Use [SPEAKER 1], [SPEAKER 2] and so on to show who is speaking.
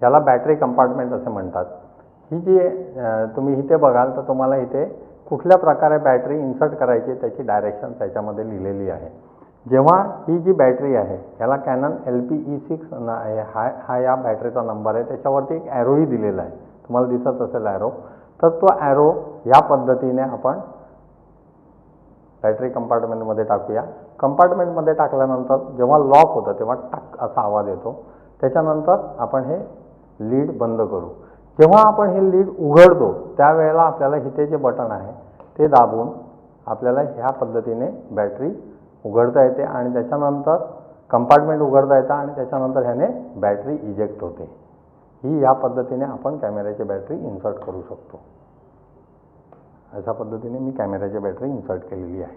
[SPEAKER 1] याला battery compartment असे म्हणतात। ही जी तुम्ही इथे बघाल तर तुम्हाला इथे कुठल्या प्रकारे बॅटरी इन्सर्ट करायची त्याची डायरेक्शन त्याच्यामध्ये लिहिलेली आहे। जेव्हा ही जी बॅटरी आहे याला कॅनन ep8 हा या बॅटरीचा नंबर आहे, त्याच्यावरती एक ॲरोही दिलेला आहे, तुम्हाला दिसत असेल ॲरो। तर तो ॲरो या पद्धतीने आपण बॅटरी कंपार्टमेंटमध्ये टाकूया। कंपार्टमेंटमध्ये टाकल्यानंतर जेव्हा लॉक होतं तेव्हा टक असा आवाज येतो। त्याच्यानंतर आपण हे लीड बंद करू। जेव्हा आपण हे लीड उघडतो त्यावेळेला आपल्याला इथे जे बटन आहे ते दाबून आपल्याला ह्या पद्धतीने बॅटरी उघडता येते आणि त्याच्यानंतर कंपार्टमेंट उघडता येतं आणि त्याच्यानंतर ह्याने बॅटरी इजेक्ट होते। ही या पद्धतीने आपण कॅमेऱ्याची बॅटरी इन्सर्ट करू शकतो। अशा पद्धतीने मी कॅमेऱ्याची बॅटरी इन्सर्ट केलेली आहे।